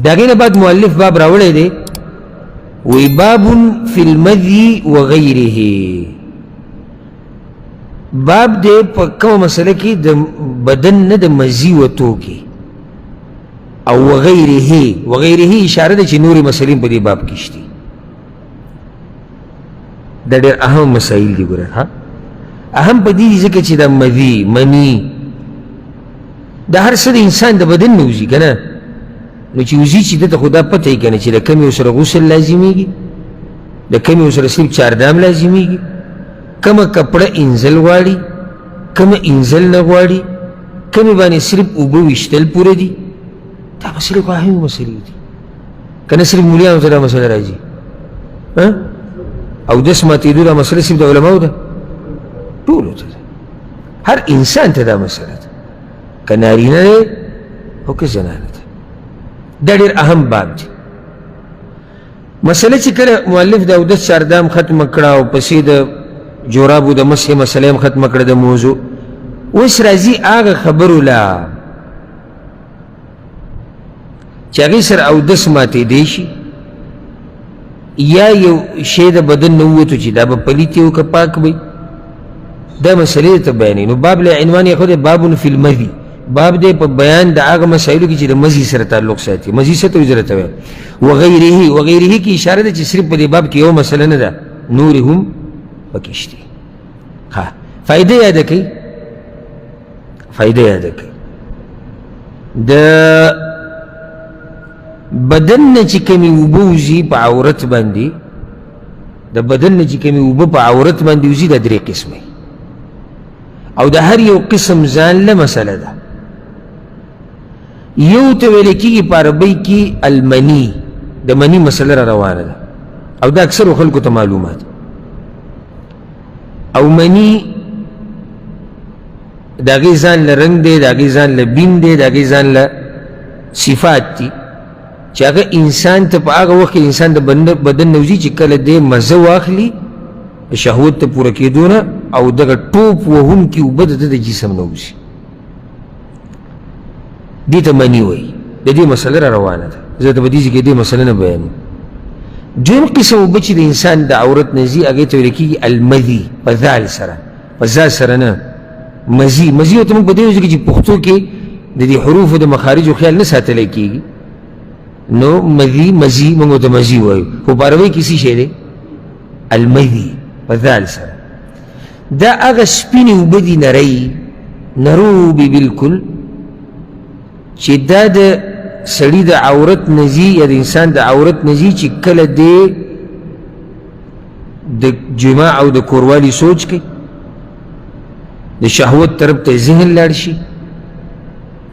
داغین بعد مؤلف باب راوڑے دے وی باب فی المذی وغیره باب دے پا کم مسئلہ کی بدن نا دا مزی و تو کی او وغیره اشارہ دے چی نوری مسئلین پا دی باب کشتی دا دیر اہم مسائل دی گرہ اہم پا دی ذکر چی دا مذی منی دا ہر صد انسان دا بدن نوزی کنا نو چی وزی چی دا خدا پتہ ہی کنا چی دا کمی اسر غسل لازمی گی دا کمی اسر صرف چاردام لازمی گی کم کپڑا انزل واری کم انزل نگواری کمی بانی صرف اوبو وشتل پورے دی دا مسئلے کو اہمی مسئلے دی کنا صرف مولیان ہوتا دا مسئلہ راجی او دس ماتیدو دا مسئلہ صرف دا علماء دا طول ہوتا دا ہر انسان تا دا مسئلہ دا کنارینا دے او که زنانا دا دا دیر اہم باب دی مسئلہ چی کل مؤلف دا او دس چاردام ختم کرا او پسی دا جورابو دا مسح مسئلیم ختم کرا دا موضوع ویس رازی آغا خبرو لا چاگی سر او دس ماتی دیشی یا یو شید بدن نووتو چی دا با پلیتیو که پاک بی دا مسئلے تا بیانی نو باب لے عنوانی خود بابن فی المذی باب دے پا بیان دا آغا مسائلو کی چی دا مزی سر تعلق ساتی مزی سر تو ازرتا ہے وغیرہی کی اشارہ دا چی صرف پا دے باب کی یو مسئلہ ندا نورہم پکشتی فائدہ یاد کئی دا بدن چی کمی وبوزی پا عورت باندی دا بدن چی کمی وبو پا عورت باندی وزی دا دری قسمی او دا ہر یو قسم زان لمسئلہ دا یو تولیکی کی پاربی کی المنی دا منی مسئلہ را روانا دا او دا اکثر خلقو تا معلومات او منی دا غیزان لرنگ دے دا غیزان لبین دے دا غیزان لصفات تی چی اگر انسان تا پا آگا وقت انسان دا بدن نوزی چی کل دے مزو آخلی شہوت تا پورا کی دونا او دا ٹوپ وهم کی اوبد دا جسم نوزی دی تا منی وی دا دی مسئلہ را روانا دا زیادہ بدیزی که دی مسئلہ نا بیانی جون قسم بچی دا انسان دا عورت نزی اگر تولیکی کی المذی پا ذال سرا پا ذال سرا نا مزی و تمہیں بدیو جی کہ پختو کے دا دی حروف دا مخارج و خیال نساتا لکی گی نو مزی منگو تا مزی ویو خو پاروی کسی شیدے المذی پا ذال سرا دا اگا سپینی و بدی نرائی نروبی بالکل چی دا دا سڑی دا عورت نزی یا دا انسان دا عورت نزی چی کل دے دا جماع او دا کوروالی سوچ کے دا شہوت طرف تا ذہن لارشی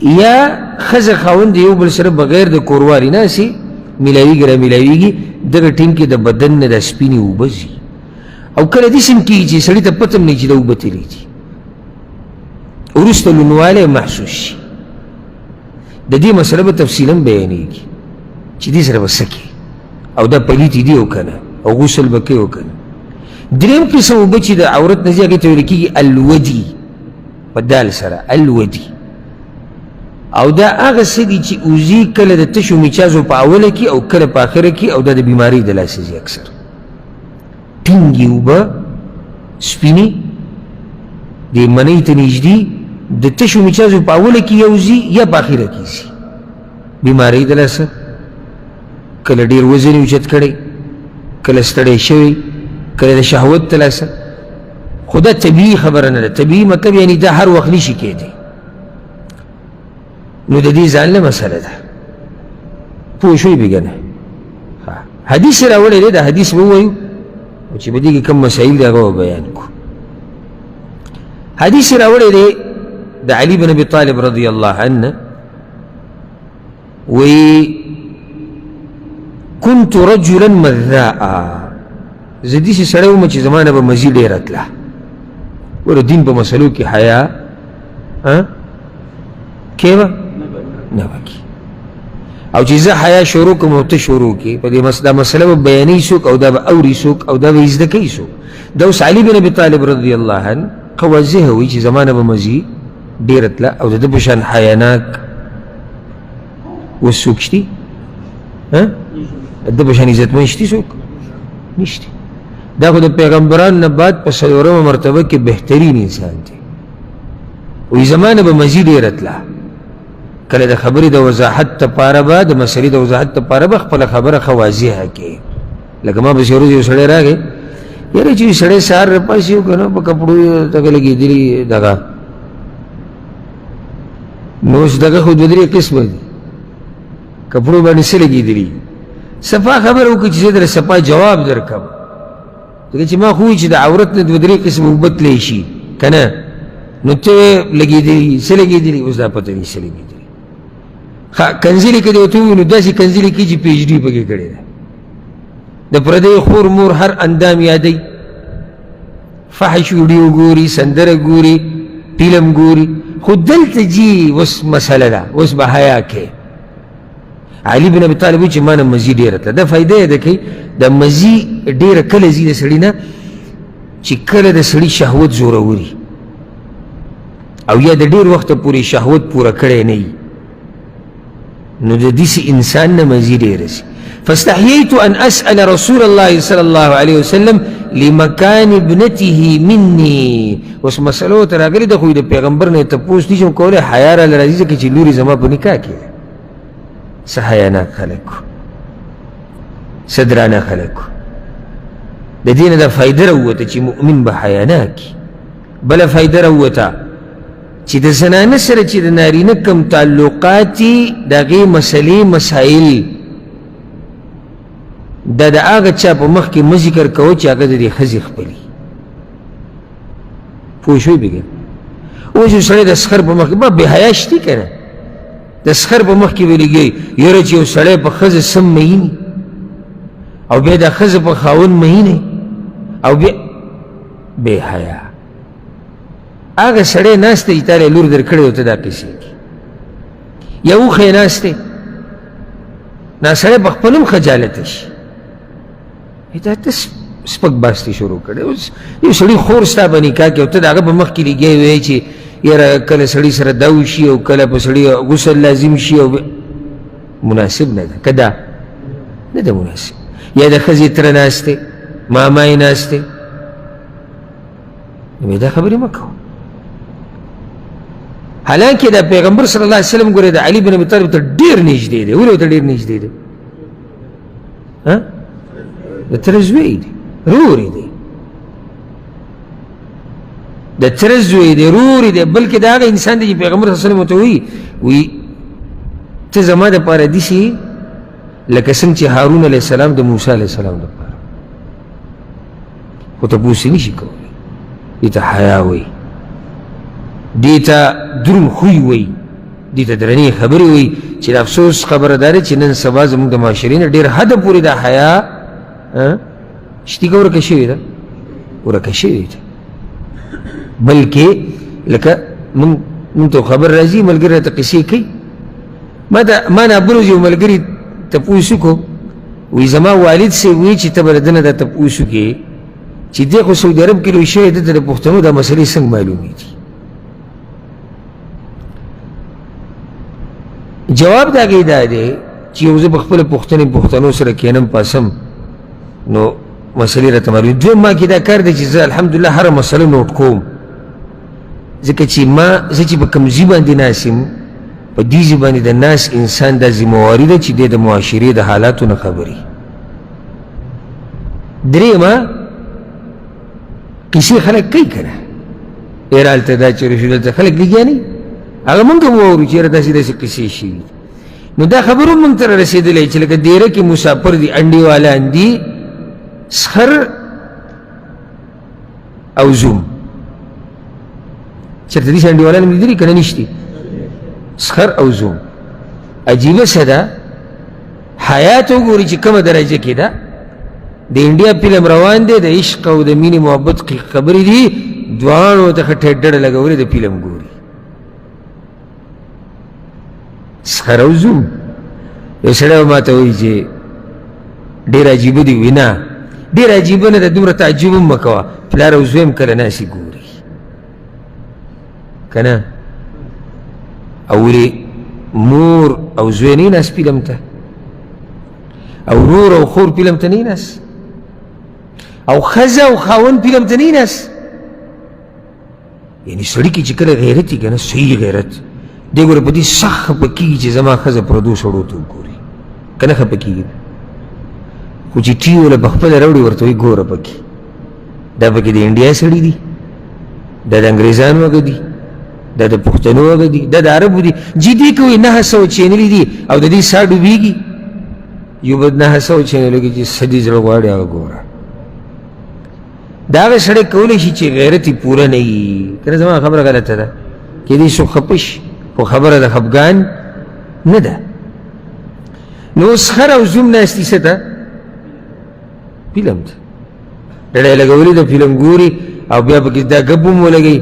یا خز خاون دا یو بل سر بغیر دا کوروالی نا سی ملاوی گی دا ٹیم کی دا بدن دا سپینی او بزی او کل دیسم کی چی سڑی تا پتم نہیں چی دا او بتی لی چی ارست لنوالے محسوس شی دا دی مسئلہ با تفصیلا بیانی گی چی دی سر بسکی او دا پلیتی دی اوکنا او غسل بکی اوکنا دریم قسم او بچی دا عورت نزی اگه تولیکی گی الودی و دال سر الودی او دا آغا سدی چی اوزی کل دا تشو میچازو پا اولا کی او کل پا آخر کی او دا دا بیماری دلاسیزی اکثر تنگی او با سپینی دی منی تنیجدی دا تشو میچازو پا اولا کی یوزی یا پا آخر کی زی بیماری دلاسا کل دیر وزنی اوچت کڑی کل استڑی شوی کل دا شہوت تلاسا خدا طبیعی خبر ندا طبیعی مطلب یعنی دا ہر وقت نیشی که دی نو دا دی زان لمسئلہ دا پوشوی بگنه حدیث راوڑے دے دا حدیث بوئیو وچی بدی کی کم مسائل دا گو بیان کو حدیث راوڑے دے دا علی بن ابی طالب رضی اللہ عنہ وی کنت رجلا مذاء زدی سے سڑے مچی زمانہ با مزید رتلا ورہ دین با مسئلو کی حیاء کیوا نبا کی او چیزا حیاء شروع کم ہوتا شروع کی پا دا مسئلہ با بیانی سوک او دا با اوری سوک او دا با ازدکی سوک دا اس علی بن ابی طالب رضی اللہ عنہ قوازی ہوئی چی زمانہ با مزید دیرتلا او دا بشان حیاناک وسوکشتی د په شان عزتمن شته څوک نشته. دا خو د پیغمبرانو نه بعد په څلورمه مرتبه کې بهترین انسان دی. وایي زمانه به مزید ډېره تله، کله د خبرې د وضاحت دپاره به د مسلې د وضاحت دپاره به خپله خبره ښه واضحه کړې. لکه ما پسې ورځ یو سړی راغی، یاره چې سړی سهار راپاسي که نه په کپړو یې دغه لګېدلي دغه، نو اوس دغه خو دوه درې قسمه دي، کپړو باندې څه لګېدلي. صفا خبره وکړه چې زه در صفا جواب درکړم، ځکه چې ما خو وایي چې د عورت نه دوه درې قسمه اوبه تلی شي که نه، نو ته لګېدلي څه لګېدلي، اوس دا پته نه څه لګېدلي. کنځلې که دې ورته ووایي نو داسې کنځلې کوي چې پي ایچ ډي پکې کړې ده. د پردیو خور مور هر اندام یادوي، فحش ویډیو ګوري، سندره ګوري، فلم ګوري، خو دلته جي اوس مسله ده، اوس به حیا کوي. علي بن ابي طالب وایي چې ما نه مزي ډېره تله. دا فایده یې ده کوي د مزي ډېره کله ځي د سړي نه چې کله د سړي شهوت زوروري او یا د ډېر وخته پورې شهوت پوره کړی نه وي، نو د داسې انسان نه مزي ډېره ځي. فاستحييت أن أسأل رسول الله صلى الله عليه وسلم لمكان ابنته مني. اوس مسلو ته راغلې ده، خو د پیغمبر نه یې تپوس نشم کولی، حیا راله راځي ځکه چې لورې زما په نکاح کې ده. څه حیاناک خلک وو، څه درانه خلک وو. د دې نه دا فایده راووته چې مؤمن به حیاناک وي. بله فایده راووته چې د زنانه سره چې د نارینه کم تعلقات دي د هغې مسلې مسایل دا د هغه چا په مخ کې مه ذکر کوه چې هغه د دې ښځې خپلي. پوه شوی بېګم؟ اوس یو سړی د سخر په مخ کې بې حیا شتي که نه، د سخر په مخ کې به لګوي یاره چې یو سړی په ښځه سم مهیني او بیا د ښځه په خاوند مهینی او بیا بې حیا. هغه سړی ناست دی چې تا له لور درکړې او ته دا قیسې کوي. یا اوښی ناست دی، دا سړی په خپل هم خجالته شي، دا ته سپک باستی شروع کړی. اوس یو سړي خور ستا په نکاح کې او ته د هغه په مخ کې لګیا وایې چې یاره کله سړي سره دا وشي او کله په سړي غسل لازم شي، او مناسب نه ده. که دا نه ده مناسب. یا د ښځې تره ناست دی، ماما یې ناست دی، نو دا خبرې مه کوه. حالانکه د پیغمبر صلی الله علیه وسلم ګوره د علي بن ابي طالب ته ډېر نږدې دی. ولې ورته ډېر نږدې دی؟ د تره زوی دی، رور یې دی، د تره زوی دی، رور یې دی. بلکې د هغه انسان دی چې پیغمبر صلی الله علیه وسلم ورته وایي ته زما دپاره داسې لکه څنګه چې هارون علیه السلام د موسی علیه السلام دپاره. خو تپوس یې نشي کولی. دې ته حیا وایي، دې ته دروند خوی وایي، دې ته درنې خبرې وایي. چې د افسوس خبره دا ده چې نن سبا زموږ د معاشرې نه ډېر حده پورې دا حیا شتیګه ورکه شوې ده، ورکه شوې ده. بلکې لکه موږ ته خبر راځي، ملګري راته قصې کوي. ما نه بل ورځ یو ملګري تپوس وکړو، وایي زما والد صاحب وایي چې ته به له ده نه دا تپوس وکړې چې دی خو سعودي عرب کې لوی شوی، دلته د پښتنو دا مسلې څنګه معلومې دي. جواب د هغې دا دی چې یو زه به خپله پښتنو سره کښېنم پاسم نو مسلې راته معلومې. دویم ما کې دا کار دی چې زه الحمدلله هره مسله نوټ کوم، ځکه چې زه چې په کوم ځي باندې ناست یم، په دې ځي باندې د ناس انسان دا ذمواري ده چې دی د معاشرې د حالاتو نه خبري. درېیمه قیسې خلک کوي که نه، یاره هلته دا چېرې شو، دلته خلک لګیا نه وي. هغه مونږ هم واورو چې یاره داسې داسې قیسې شوي. نو دا خبر هم مونږ ته را رسېدلی چې لکه دیره کې مسافر دي، انډې والان دي، سخر او زوم. چېرته داسې انډې والان هم لیدلي که نه نشتي؟ سخر او زوم. عجیبه څه ده، حیات وګورئ چې کومه درجه کې ده. د انډیا فلم روان دی، د عشق او د مینې محبت خبرې دي، دواړو ته ښه ټېډډه لګولې د فلم ګوري. سخر او زوم. یو سړی به ما ته وایي چې ډېر عجیبه دي. وایي نه ډېر عجیبه نه ده، دومره تعجب هم مه کوه، پلار او زوی هم کله ناسې ګوري که نه. او ولې مور او زوی نه ناست فلم ته؟ او رور او خور پیلم ته نه ناست او ښځه او خاوند پیلم ته نه ناست یعنی سړي کې چې کله غیرت وي که نه صحیح غیرت دی ګوره په دې سخت خفه کېږي چې زما ښځه پردو سړو ته وګوري که نه خفه کېږي خو چې ټي وله په خپله راوړي ورته وایي ګوره پکې دا پکې د انډیا سړي دي دا د انګریزانو هغه دي دا د پښتنو هغه دي دا د عربو دي جدي کوي 900 چینلې دي او د دې سا ډوبېږي یو به 900 چینلو کې چې څه دې زړه غواړي هغه ګوره دا هغه سړی کولی شي چې غیرت یې پوره نه وي که نه زما خبره غلطه ده کېدای شي خفه شي خو خبره د خفګان نه ده نو اوس خر او زوم ناستي څه ته فلم ته ډډه یې لګولې ده فلم ګوري او بیا پکې دا ګب هم ولګوي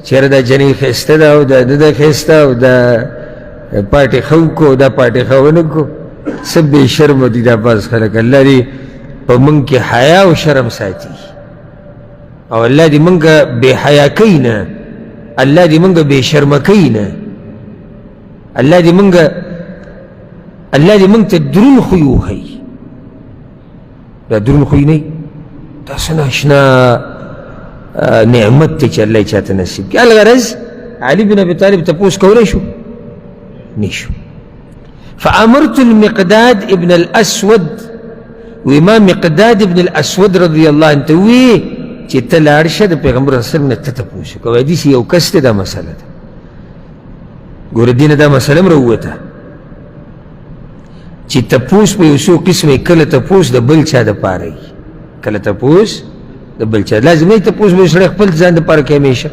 چېرې دا جنۍ ښایسته ده او دا ده ښایسته او دا پاټې ښه وکړو دا پاټې ښه ونه کړو څه بې شرمه دي دا بعض خلک الله دې په موږ کې حیا او شرم ساتي او الله دې موږ بې حیا کوي نه الله دې موږ بې شرمه کوي نه الله دې موږ ته دروند خوی وښیي دا دروند خوی نه وي دا څه ناشنا نعمت دی چې الله یې چاته نصیب کړي الغرض علي بن ابي طالب تپوس کولی شو نشو فامرت المقداد ابن الاسود وما مقداد ابن الاسود رضی الله عنه ته وی چې ته لاړ شه د پیغمبر صلی الله علیه وسلم نه ته تپوس وکړه حدیث یو کس دی دا مسله ده ګوره دې نه دا مسله هم راووته چې تپوس په یو څو قسمې کله تپوس د بل چا دپاره وي کله تپوس د بل چا لازم نه تپوس به سړی خپل ځان دپاره کوي همیشه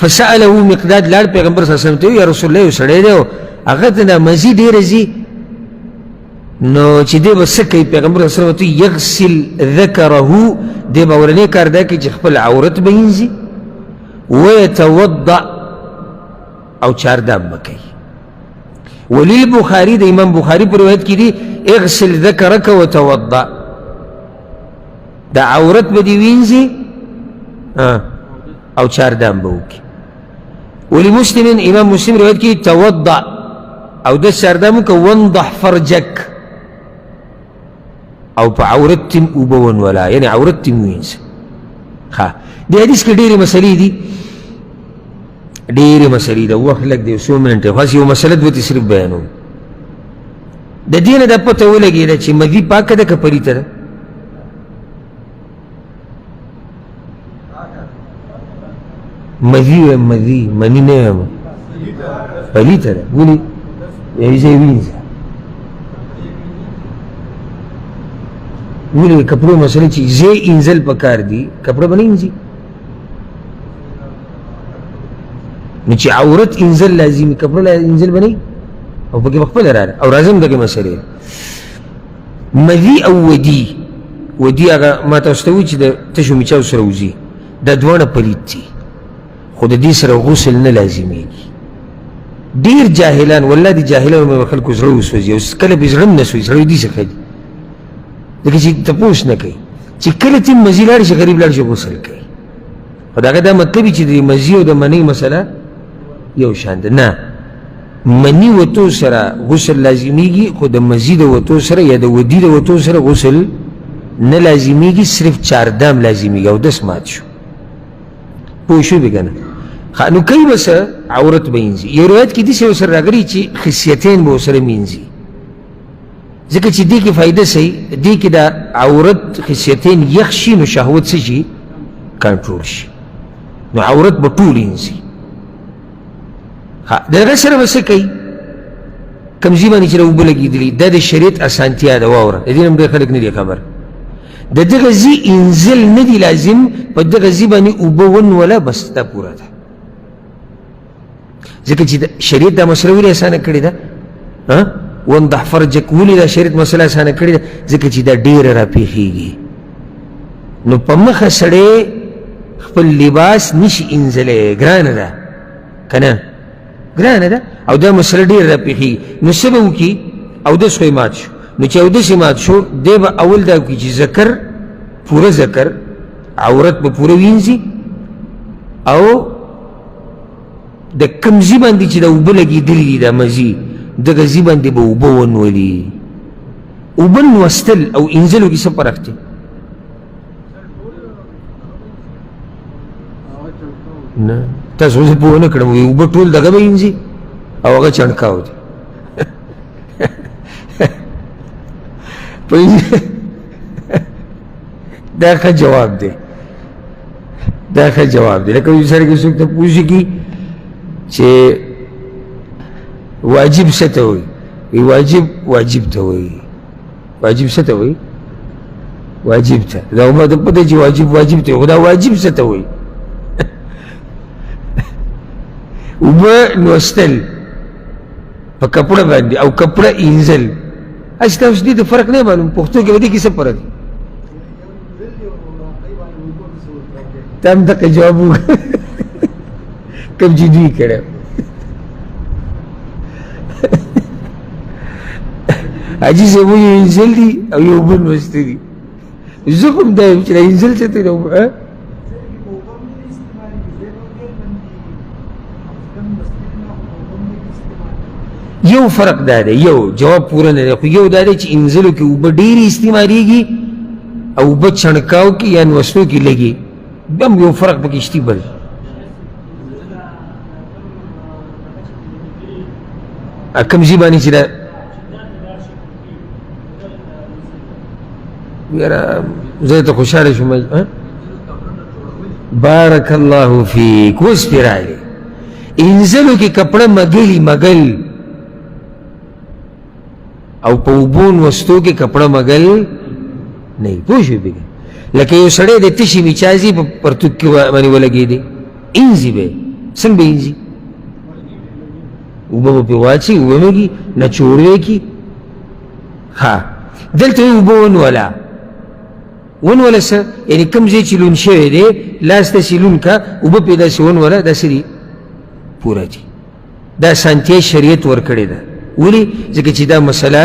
فسأله مقداد لاړ پیغمبر صلی الله علیه وسلم ته وی یا رسول الله یو سړی دی هغه ته دا مزي ډېره ځي نو چې دی به څه کوي پیغمبر صلی الله علیه وسلم ته یغسل ذکره دی به اولنی کار دا کوي چې خپل عورت به وینځي ویتوضأ او چاردام به کوي وللبخاري د امام بخاري په روایت کې دی اغسل ذکرک وتوضأ دا عورت به دې وینځي او چاردام به وکړي ولمسلم امام مسلم روایت کې توضأ او د چاردام وکړه وانضح فرجک او په عورت تم اوبه ونولا یعنې عورت تم وینځه ښه دې حدیث کې ډېرې مسلې دي ډېرې مسلې ده وخت لږ دی څو منټې خاص یو مسله دوتې صرف بیانوم د دې نه دا پته ولګېده چې مدي پاکه ده که پلیته ده مدي وایم مدي مني نه وایم پلیته ده ولې یوې ځای وینځه ولې کپړو مسله چې ځای انځل پکار دي کپړه به نه انځي نو چې عورت انځل لازمي کپړه انځل به نه او پکې پخپله راغله او راځم دغې مسلې مدي او ودي هغه ما تاسو ته وایي چې د تشو میچاو سره وځي دا دواړه پلیت دي خو د دې سره غسل نه لازمیږي ډېر جاهلان والله د جاهلانو مې خلکو زړه وسوځي او کله به زړه هم نه سوځي سړی دې څه کوي ځکه چې تپوس نه کوي چې کله تی مزي لاړ شي غریب لاړ شي غسل کوي خو د هغه دا مطلب چې د مزي او د منۍ مسله یو شان ده نه مني وتو سره غسل لازمیږي خو د مزي د وتو سره یا د ودي د وتو سره غسل نه لازمیږي صرف چاردام لازمیږي او دس مات شو پوه شوې که نه نو کوي به څه عورت به وینځي یو روایت کې داسې ورسره راغلي چې خصیتین به ورسره وینځي ځکه چې دې کې فایده صحیح دې کې د عورت خصیتین یخ شي نو شهوت څه شي کنټرول شي نو عورت به ټول وینځي د هغه سره به څه کوي کوم ځای باندې چې اوبه لګېدلي دا د شریعت اسانتیا ده واوره د دې نه هم ډېر خلک نه دي خبر د دغه ځای انزل نه دي لازم په دغه ځای باندې اوبه ونوله بس دا پوره ده ځکه چې شریعت دا مسله ولې اسانه کړې ده وانضح فرجک ولې دا شریعت مسله اسانه کړې ده ځکه چې دا ډېره راپېښېږي نو په مخه سړی خپل لباس نشي انځلی ګرانه ده که نه ګرانه ده او دا مسله ډېره راپېښېږي نو څه به وکړي اودس خو یې مات شو نو چې اودس یې مات شو دی به اول دا وکړي چې ذکر پوره ذکر عورت به پوره وینځي او د کوم ځای باندې چې دا اوبه لګېدلي دي دا مزي دغه ځای باندې به اوبه ونولي اوبه لوستل او انزلو کې څه فرق دی؟ نه تاسو اوس پوه نه کړم اوبه ټول دغه به انځي او هغه چڼکاو دی دا ښه جواب دی، دا ښه جواب دی. لکه یو سړی کې څوک ته پوښي کی چې واجب څه ته وایي؟ واجب واجب ته وایي. واجب څه ته وایي؟ واجب ته. دا ما ته پته چې واجب واجب ته، خو دا واجب څه ته وایي؟ اوبه لوستل په کپړه باندې او کپړه اینځل، هسې تاسو دې ته فرق نه معلوم؟ پښتو کې به دې کې څه فرق دی؟ تا هم دقه جواب وکړه کوم چې دوی کړی حاجي صاحب وایي انزل دي او یو اوبه لوستې دي. زه خو هم دا یم چې دا انزل څه ته دی؟ یو فرق دا دی، یو جواب پوره نه دی، خو یو دا دی چې انزلو کې اوبه ډېرې استعمالېږي او اوبه چڼکاو کې یا نوستو کې لګي، بم یو فرق پکې شتي بل. کوم ځای باندې چې دا یاره زه ته خوشحاله شوم. بارک الله فیک. اوس پرې راغلی انزلو کې کپړه مګلي مګل او په اوبو نوستو کې کپړه مګل نه. پوه شوې بېګا؟ لکه یو سړی د تشي میچازي په پرتوګ کې باندې ولګېدی، انځي به څنګه به انځي؟ اوبه به پرې واچي، اوبه مېږي نچوړ یې کي. ها دلته یې اوبه ونوله، ونوله څه؟ یعنې کوم ځای چې لون شوی دی لاس داسې لون کا، اوبه پرې داسې ونوله، داسې دي پوره دي. دا اسانتیا شریعت ورکړې ده. ولې؟ ځکه چې دا مسله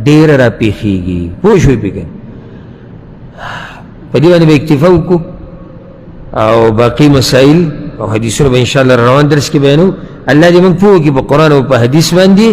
ډېره راپېښېږي. پوه شوې بېګا؟ په دې باندې به اکتفا وکړو او باقي مسایل او حدیثونه به انشاءالله روان درس کې بیانو. الله دې موږ پوه کړي په قرآن او په حدیث باندې.